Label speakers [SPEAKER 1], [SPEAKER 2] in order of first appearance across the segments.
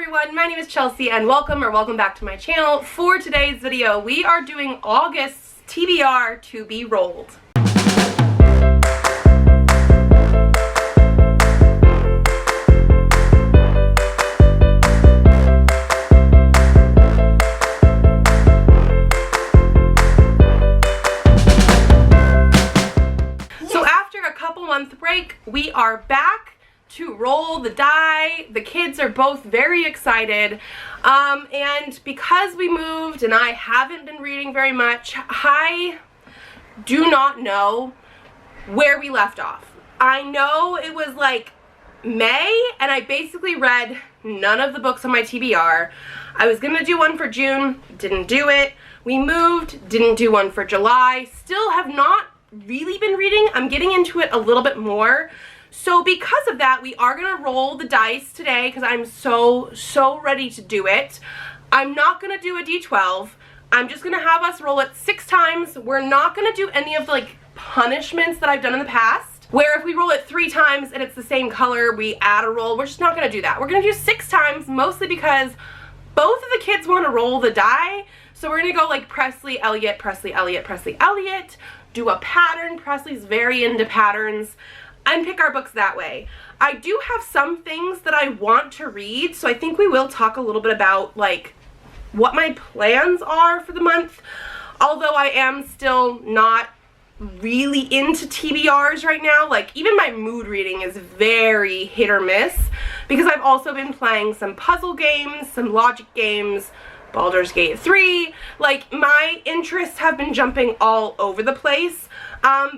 [SPEAKER 1] everyone, my name is Chelsea and welcome back to my channel. For today's video, we are doing August's TBR to be rolled. So after a couple-month break, we are back to roll the die. The kids are both very excited, and because we moved and I haven't been reading very much, I do not know where we left off. I know it was like May and I basically read none of the books on my TBR. I was gonna do one for June, didn't do it. We moved, didn't do one for July. Still have not really been reading. I'm getting into it a little bit more. So because of that, we are going to roll the dice today because I'm so ready to do it. I'm not going to do a D12. I'm just going to have us roll it 6 times. We're not going to do any of the like punishments that I've done in the past, where if we roll it 3 times and it's the same color, we add a roll. We're just not going to do that. We're going to do 6 times, mostly because both of the kids want to roll the die. So we're going to go like Presley, Elliot, Presley, Elliot, Presley, Elliot, do a pattern. Presley's very into patterns. And pick our books that way. I do have some things that I want to read, so I think we will talk a little bit about like what my plans are for the month, although I am still not really into TBRs right now. Like even my mood reading is very hit or miss because I've also been playing some puzzle games, some logic games, Baldur's Gate 3. Like my interests have been jumping all over the place.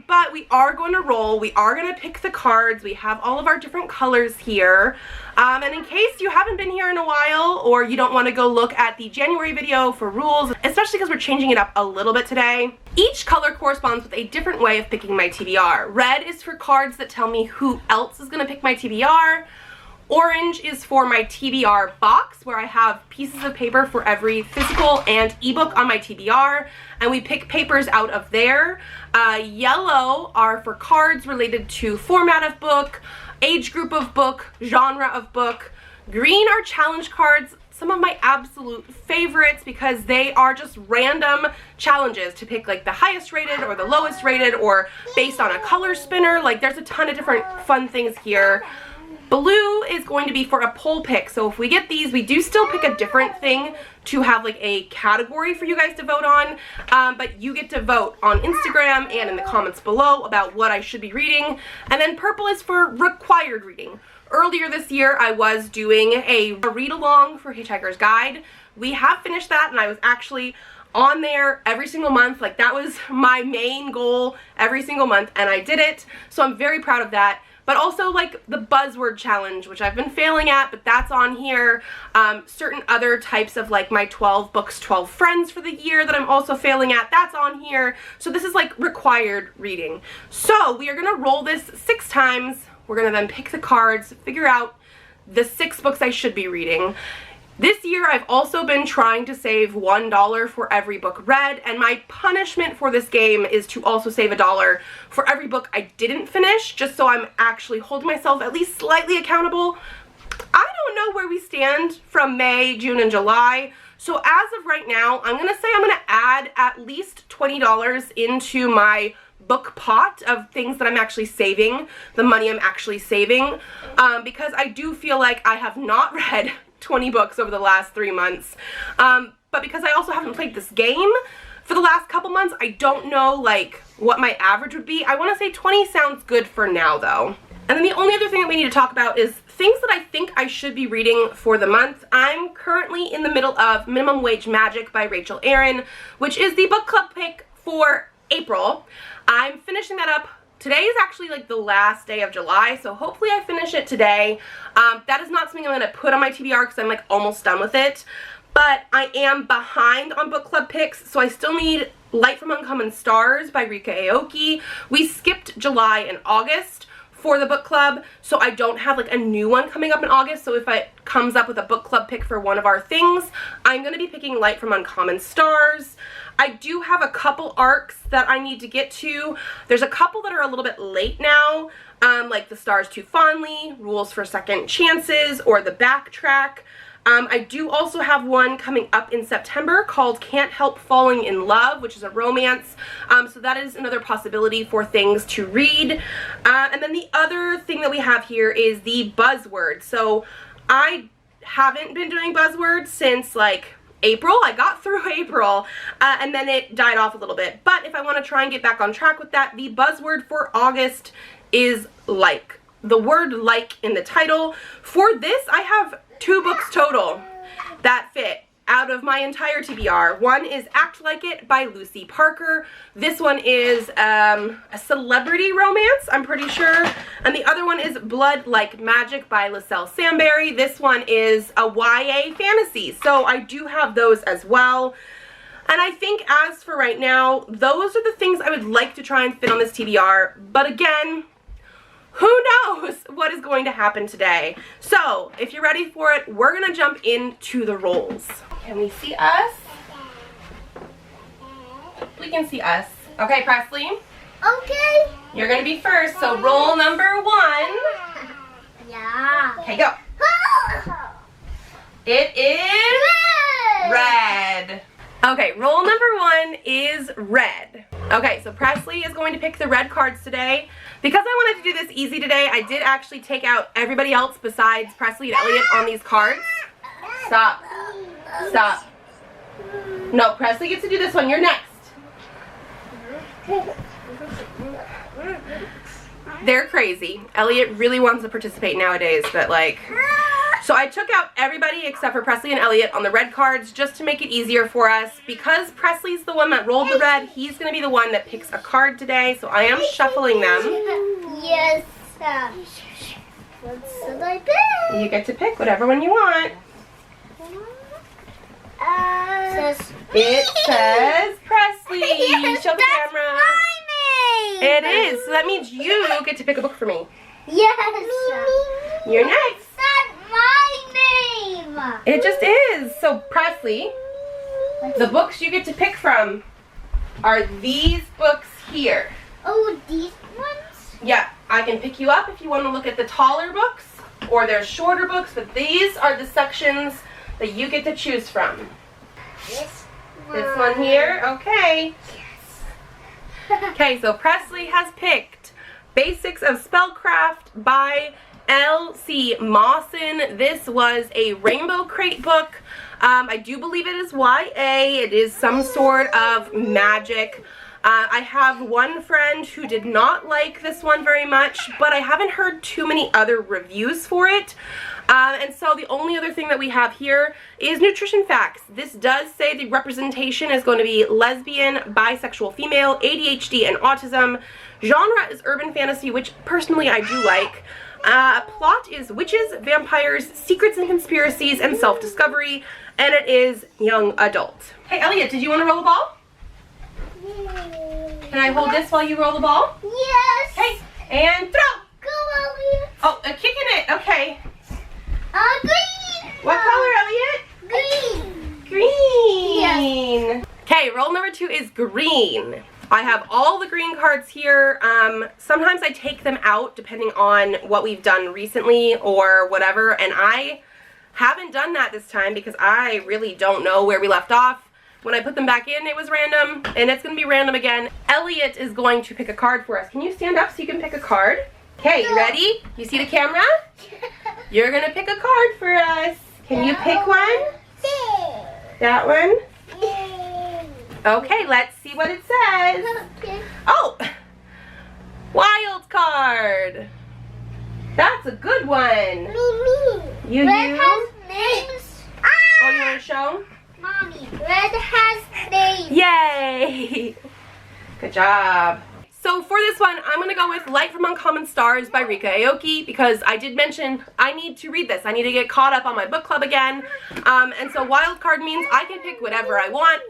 [SPEAKER 1] But we are going to roll. We are going to pick the cards. We have all of our different colors here. And in case you haven't been here in a while or you don't want to go look at the January video for rules, especially because we're changing it up a little bit today, each color corresponds with a different way of picking my TBR. Red is for cards that tell me who else is going to pick my TBR. Orange is for my TBR box, where I have pieces of paper for every physical and ebook on my TBR, and we pick papers out of there. Yellow are for cards related to format of book, age group of book, genre of book. Green are challenge cards, some of my absolute favorites because they are just random challenges to pick like the highest rated or the lowest rated or based on a color spinner. Like there's a ton of different fun things here. Blue is going to be for a poll pick, so if we get these, we do still pick a different thing to have like a category for you guys to vote on, but you get to vote on Instagram and in the comments below about what I should be reading. And then purple is for required reading. Earlier this year, I was doing a read-along for Hitchhiker's Guide. We have finished that, and I was actually on there every single month. Like that was my main goal every single month, and I did it, so I'm very proud of that. But also like the buzzword challenge, which I've been failing at, but that's on here. Certain other types of like my 12 books, 12 friends for the year that I'm also failing at, that's on here. So this is like required reading. So we are gonna roll this 6 times. We're gonna then pick the cards, figure out the 6 books I should be reading. This year, I've also been trying to save $1 for every book read, and my punishment for this game is to also save $1 for every book I didn't finish, just so I'm actually holding myself at least slightly accountable. I don't know where we stand from May, June, and July, so as of right now, I'm going to say I'm going to add at least $20 into my book pot of things that I'm actually saving, the money I'm actually saving, because I do feel like I have not read 20 books over the last 3 months, but because I also haven't played this game for the last couple months, I don't know like what my average would be. I want to say 20 sounds good for now though. And then the only other thing that we need to talk about is things that I think I should be reading for the month. I'm currently in the middle of Minimum Wage Magic by Rachel Aaron, which is the book club pick for April. I'm finishing that up. Today is actually like the last day of July, so hopefully I finish it today. That is not something I'm going to put on my TBR because I'm like almost done with it. But I am behind on book club picks, so I still need Light from Uncommon Stars by Rika Aoki. We skipped July and August for the book club, so I don't have like a new one coming up in August. So if it comes up with a book club pick for one of our things, I'm going to be picking Light from Uncommon Stars. I do have a couple arcs that I need to get to. There's a couple that are a little bit late now, like The Stars Too Fondly, Rules for Second Chances, or The Backtrack. I do also have one coming up in September called Can't Help Falling in Love, which is a romance. So that is another possibility for things to read. And then the other thing that we have here is the buzzword. So I haven't been doing buzzwords since like April. I got through April and then it died off a little bit. But if I want to try and get back on track with that, the buzzword for August is like. The word like in the title. For this, I have 2 books total that fit out of my entire TBR. One is Act Like It by Lucy Parker. This one is a celebrity romance, I'm pretty sure. And the other one is Blood Like Magic by Lascelles Samberry. This one is a YA fantasy. So I do have those as well. And I think as for right now, those are the things I would like to try and fit on this TBR. But again, who knows what is going to happen today. So, if you're ready for it, we're going to jump into the rolls. Can we see us? We can see us. Okay, Presley?
[SPEAKER 2] Okay.
[SPEAKER 1] You're going to be first, so roll number 1.
[SPEAKER 2] Yeah.
[SPEAKER 1] Okay, go. It is red. Okay, roll number 1 is red. Okay, so Presley is going to pick the red cards today. Because I wanted to do this easy today, I did actually take out everybody else besides Presley and Elliot on these cards. Stop. Stop. No, Presley gets to do this one. You're next. They're crazy. Elliot really wants to participate nowadays, but like... So I took out everybody except for Presley and Elliot on the red cards just to make it easier for us. Because Presley's the one that rolled the red, he's going to be the one that picks a card today. So I am shuffling them.
[SPEAKER 2] Yes. What should I pick?
[SPEAKER 1] You get to pick whatever one you want. It says Presley.
[SPEAKER 2] Yes,
[SPEAKER 1] Show the camera.
[SPEAKER 2] My name.
[SPEAKER 1] It is. So that means you get to pick a book for me.
[SPEAKER 2] Yes.
[SPEAKER 1] You're next.
[SPEAKER 2] That's my name.
[SPEAKER 1] It just is. So Presley, the books you get to pick from are these books here.
[SPEAKER 2] Oh, these ones?
[SPEAKER 1] Yeah, I can pick you up if you want to look at the taller books, or there's shorter books, but these are the sections that you get to choose from. This one here, okay. Yes. Okay, so Presley has picked Basics of Spellcraft by L.C. Mawson. This was a Rainbow Crate book. I do believe it is YA. It is some sort of magic. I have one friend who did not like this one very much, but I haven't heard too many other reviews for it. And so the only other thing that we have here is nutrition facts. This does say the representation is going to be lesbian, bisexual female, ADHD, and autism. Genre is urban fantasy, which personally I do like. Plot is witches, vampires, secrets and conspiracies, and self-discovery. And it is young adult. Hey, Elliot, did you want to roll the ball? Can I hold this while you roll the ball?
[SPEAKER 2] Yes.
[SPEAKER 1] Okay, and throw.
[SPEAKER 2] Go, Elliot.
[SPEAKER 1] Oh, kicking it. Okay.
[SPEAKER 2] Green.
[SPEAKER 1] What color, Elliot?
[SPEAKER 2] Green.
[SPEAKER 1] Green.
[SPEAKER 2] Yes.
[SPEAKER 1] Okay, roll number 2 is green. I have all the green cards here. Sometimes I take them out depending on what we've done recently or whatever, and I haven't done that this time because I really don't know where we left off. When I put them back in, it was random, and it's going to be random again. Elliot is going to pick a card for us. Can you stand up so you can pick a card? Okay, you ready? You see the camera? You're going to pick a card for us. Can you pick one? That one? Okay, let's see what it says. Oh! Wild card. That's a good one. You
[SPEAKER 2] Red
[SPEAKER 1] use?
[SPEAKER 2] has names.
[SPEAKER 1] Oh, you want to show?
[SPEAKER 2] Mommy, red has names.
[SPEAKER 1] Yay! Good job. So for this one, I'm going to go with Light from Uncommon Stars by Rika Aoki because I did mention I need to read this. I need to get caught up on my book club again. And so wild card means I can pick whatever I want.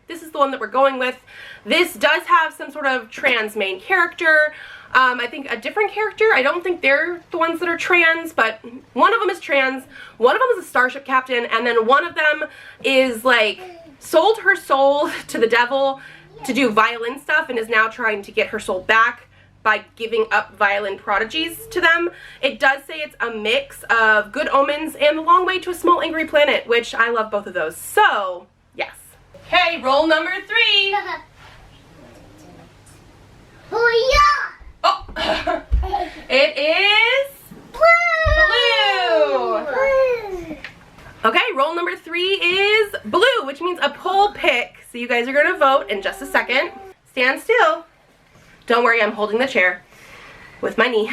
[SPEAKER 1] This is the one that we're going with. This does have some sort of trans main character. I think a different character. I don't think they're the ones that are trans, but one of them is trans. One of them is a starship captain, and then one of them is like sold her soul to the devil to do violin stuff and is now trying to get her soul back by giving up violin prodigies to them. It does say it's a mix of Good Omens and The Long Way to a Small Angry Planet, which I love both of those. So, yes. Okay, roll number 3.
[SPEAKER 2] Oh,
[SPEAKER 1] Oh, it is blue. Okay, roll number 3 is blue, which means a poll pick. So you guys are going to vote in just a second. Stand still. Don't worry, I'm holding the chair with my knee.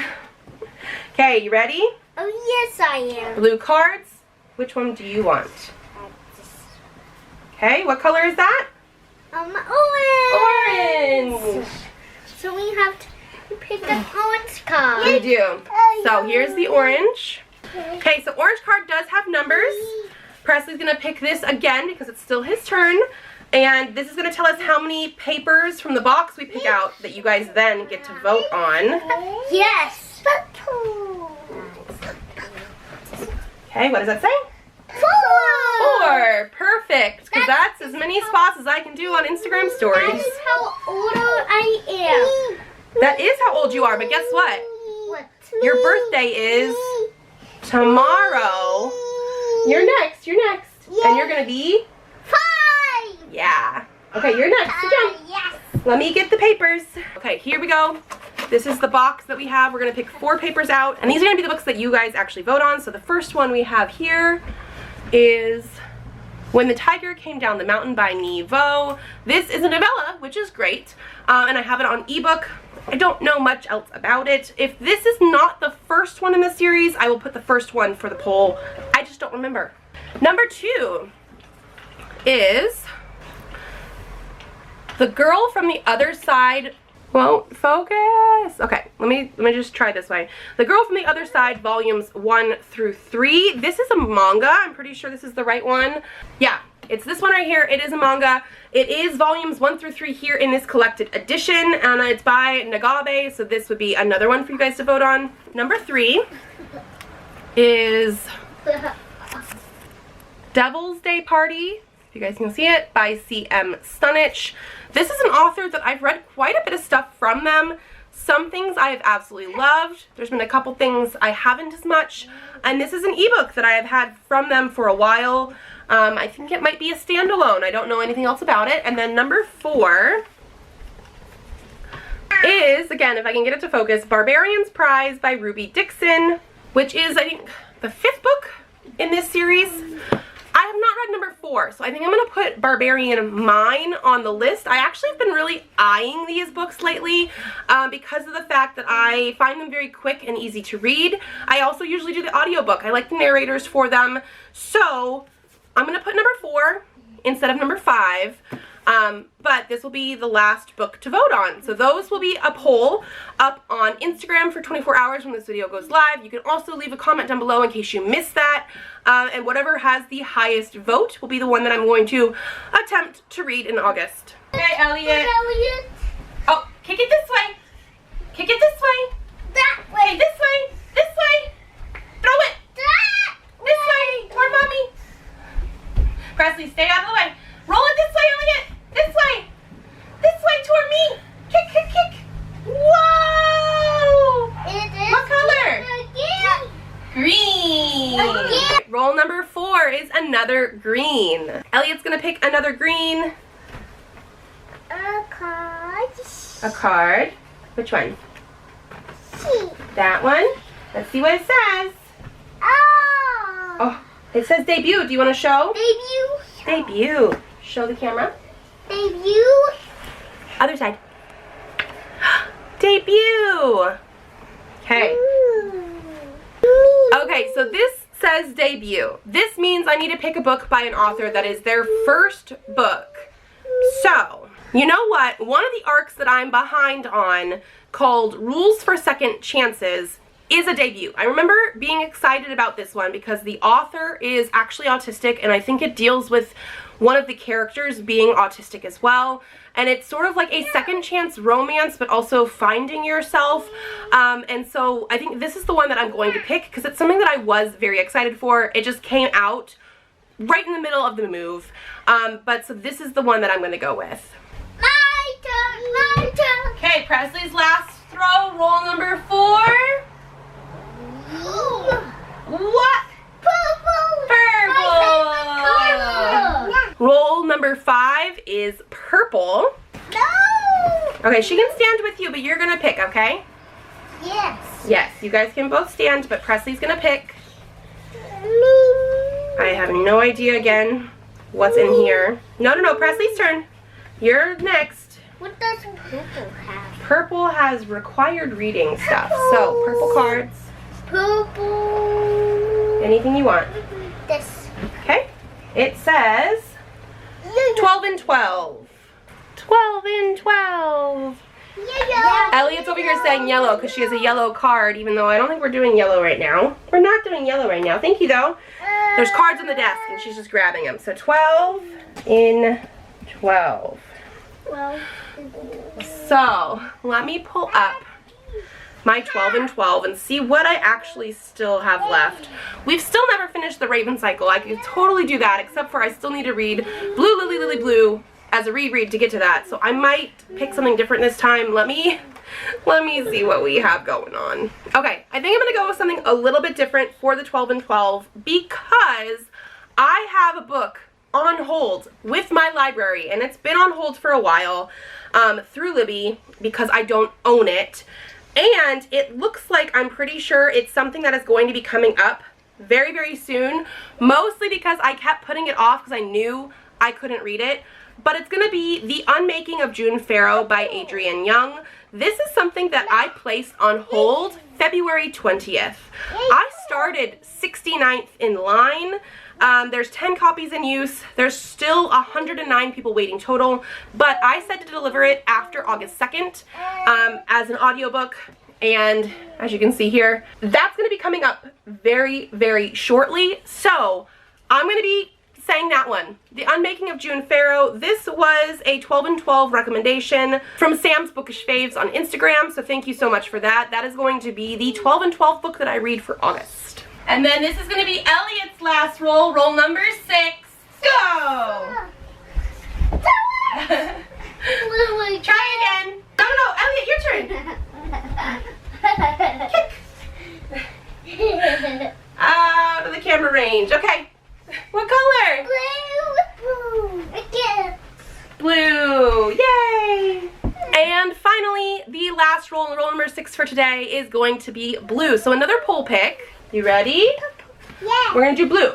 [SPEAKER 1] Okay, you ready?
[SPEAKER 2] Oh, yes, I am.
[SPEAKER 1] Blue cards. Which one do you want? Okay, what color is that?
[SPEAKER 2] Orange.
[SPEAKER 1] Orange.
[SPEAKER 2] So we have to pick the orange card.
[SPEAKER 1] You do. So here's the orange. Okay, so orange card does have numbers. Presley's going to pick this again because it's still his turn. And this is going to tell us how many papers from the box we pick out that you guys then get to vote on.
[SPEAKER 2] Yes.
[SPEAKER 1] Okay, what does that say? 4. Perfect. Because that's as many spots as I can do on Instagram stories.
[SPEAKER 2] That is how old I am.
[SPEAKER 1] That is how old you are, but guess what?
[SPEAKER 2] What?
[SPEAKER 1] Your birthday is tomorrow. You're next. And you're going to be?
[SPEAKER 2] 5.
[SPEAKER 1] Yeah. Okay, you're next. Sit down.
[SPEAKER 2] Yes.
[SPEAKER 1] Let me get the papers. Okay, here we go. This is the box that we have. We're going to pick 4 papers out. And these are going to be the books that you guys actually vote on. So the first one we have here is When the Tiger Came Down the Mountain by Nevo. This is a novella, which is great. And I have it on ebook. I don't know much else about it. If this is not the first one in the series, I will put the first one for the poll. I just don't remember. Number 2 is The Girl from the Other Side. Won't focus. Okay, let me just try this way. The Girl from the Other Side, volumes 1 through 3. This is a manga. I'm pretty sure this is the right one. Yeah, it's this one right here. It is a manga. It is volumes 1 through 3 here in this collected edition, and it's by Nagabe, so this would be another one for you guys to vote on. Number 3 is Devil's Day Party, if you guys can see it, by C.M. Stunich. This is an author that I've read quite a bit of stuff from them. Some things I have absolutely loved. There's been a couple things I haven't as much. And this is an ebook that I have had from them for a while. I think it might be a standalone. I don't know anything else about it. And then number 4 is, again, if I can get it to focus, Barbarian's Prize by Ruby Dixon, which is, I think, the 5th book in this series. I have not read number 4, so I think I'm going to put Barbarian Mine on the list. I actually have been really eyeing these books lately because of the fact that I find them very quick and easy to read. I also usually do the audiobook. I like the narrators for them. So I'm going to put number 4 instead of number 5. But this will be the last book to vote on. So those will be a poll up on Instagram for 24 hours when this video goes live. You can also leave a comment down below in case you missed that. And whatever has the highest vote will be the one that I'm going to attempt to read in August. Okay, Elliot. Oh, kick it this way. Kick it this way.
[SPEAKER 2] That way.
[SPEAKER 1] Okay, this way. This way. Throw it. This way. Toward mommy. Presley, stay out of the way. Roll it this way, Elliot. This way. This way toward me. Kick, kick, kick. Whoa.
[SPEAKER 2] It is
[SPEAKER 1] What color?
[SPEAKER 2] again.
[SPEAKER 1] Green.
[SPEAKER 2] Again.
[SPEAKER 1] Roll number 4 is another green. Elliot's gonna pick another green.
[SPEAKER 2] A card.
[SPEAKER 1] A card. Which one?
[SPEAKER 2] C.
[SPEAKER 1] That one. Let's see what it says.
[SPEAKER 2] Oh.
[SPEAKER 1] Oh, it says debut. Do you want to show?
[SPEAKER 2] Debut.
[SPEAKER 1] Debut. Show the camera.
[SPEAKER 2] Debut.
[SPEAKER 1] Other side. Debut. Okay. Okay, so this says debut. This means I need to pick a book by an author that is their first book. So, you know what? One of the arcs that I'm behind on, called Rules for Second Chances, is a debut. I remember being excited about this one because the author is actually autistic, and I think it deals with one of the characters being autistic as well. And it's sort of like a second chance romance, but also finding yourself. And so I think this is the one that I'm going to pick because it's something that I was very excited for. It just came out right in the middle of the move. But so this is the one that I'm going to go with.
[SPEAKER 2] My turn. My turn.
[SPEAKER 1] Okay, Presley's last throw. Roll number 4. What? Purple. Roll number 5 is purple.
[SPEAKER 2] No.
[SPEAKER 1] Okay, she can stand with you, but you're gonna pick, okay?
[SPEAKER 2] Yes.
[SPEAKER 1] Yes, you guys can both stand, but Presley's gonna pick. I have no idea again what's in here. No, Presley's turn. You're next.
[SPEAKER 2] What does purple have?
[SPEAKER 1] Purple has required reading stuff. So, purple cards.
[SPEAKER 2] Purple.
[SPEAKER 1] Anything you want.
[SPEAKER 2] This.
[SPEAKER 1] Okay. It says 12 and 12. 12 and 12.
[SPEAKER 2] Yellow.
[SPEAKER 1] Elliot's over here saying yellow because she has a yellow card, even though I don't think we're doing yellow right now. We're not doing yellow right now. Thank you, though. There's cards on the desk, and she's just grabbing them. So 12 in 12.
[SPEAKER 2] Well.
[SPEAKER 1] So let me pull up my 12 and 12 and see what I actually still have left. We've still never finished the Raven cycle. I could totally do that, except for I still need to read Blue Lily Lily Blue as a reread to get to that. So I might pick something different this time. Let me see what we have going on. Okay, I think I'm gonna go with something a little bit different for the 12 and 12 because I have a book on hold with my library, and it's been on hold for a while through Libby because I don't own it. And it looks like, I'm pretty sure it's something that is going to be coming up very, very soon, mostly because I kept putting it off because I knew I couldn't read it. But it's going to be The Unmaking of June Farrow by Adrienne Young. This is something that I placed on hold February 20th. I started 69th in line. There's 10 copies in use. There's still 109 people waiting total, but I said to deliver it after August 2nd as an audiobook. And as you can see here, that's going to be coming up very, very shortly. So I'm going to be saying that one. The Unmaking of June Farrow. This was a 12 and 12 recommendation from Sam's Bookish Faves on Instagram, so thank you so much for that. That is going to be the 12 and 12 book that I read for August. And then this is going to be Elliot's last roll, roll number 6. Go! Try again. No, Elliot, your turn. Kick. Out of the camera range. Okay. What color?
[SPEAKER 2] Blue. Again.
[SPEAKER 1] Blue. Yay! And finally, the last roll number 6 for today is going to be blue. So another poll pick. You ready?
[SPEAKER 2] Yeah.
[SPEAKER 1] We're going to do blue.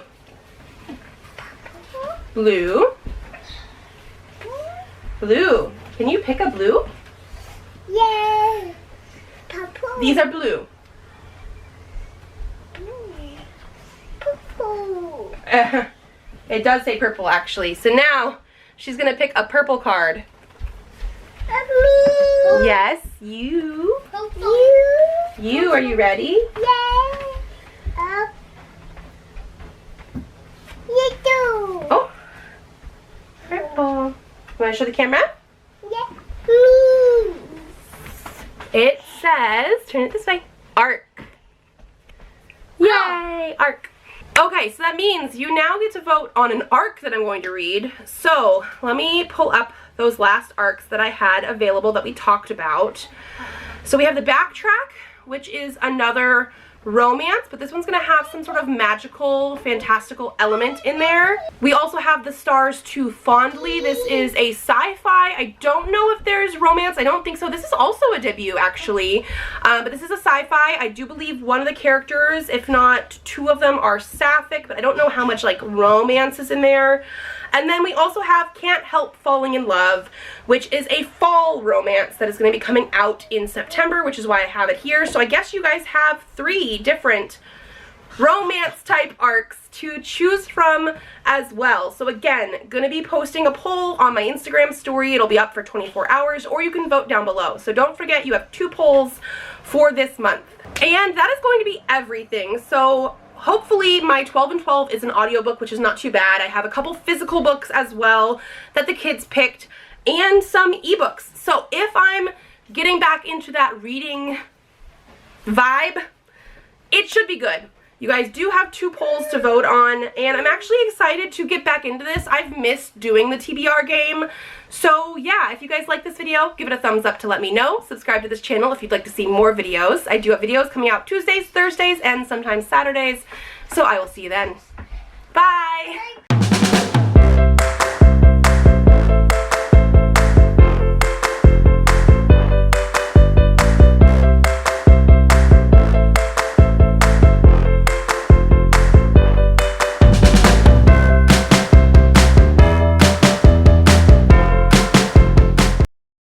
[SPEAKER 1] Blue. Blue. Can you pick a blue?
[SPEAKER 2] Yeah. Purple.
[SPEAKER 1] These are blue.
[SPEAKER 2] Purple.
[SPEAKER 1] It does say purple, actually. So now she's going to pick a purple card.
[SPEAKER 2] Blue.
[SPEAKER 1] Yes, you.
[SPEAKER 2] You.
[SPEAKER 1] Are you ready?
[SPEAKER 2] Yeah. You do.
[SPEAKER 1] Oh. Purple. You want to show the camera?
[SPEAKER 2] Yeah. Me.
[SPEAKER 1] It says, turn it this way, ARC. Yay, ARC. Okay, so that means you now get to vote on an ARC that I'm going to read. So let me pull up those last ARCs that I had available that we talked about. So we have the Backtrack, which is another romance, but this one's gonna have some sort of magical, fantastical element in there. We also have The Stars Too Fondly. This is a sci-fi. I don't know if there's romance. I don't think so. This is also a debut, actually, but this is a sci-fi. I do believe one of the characters, if not 2 of them, are sapphic, but I don't know how much like romance is in there. And then we also have Can't Help Falling in Love, which is a fall romance that is going to be coming out in September, which is why I have it here. So I guess you guys have 3 different romance type ARCs to choose from as well. So again, going to be posting a poll on my Instagram story. It'll be up for 24 hours, or you can vote down below. So don't forget, you have 2 polls for this month. And that is going to be everything. So hopefully my 12 and 12 is an audiobook, which is not too bad. I have a couple physical books as well that the kids picked, and some ebooks. So if I'm getting back into that reading vibe, it should be good. You guys do have 2 polls to vote on, and I'm actually excited to get back into this. I've missed doing the TBR game. So yeah, if you guys like this video, give it a thumbs up to let me know. Subscribe to this channel if you'd like to see more videos. I do have videos coming out Tuesdays, Thursdays, and sometimes Saturdays. So I will see you then. Bye!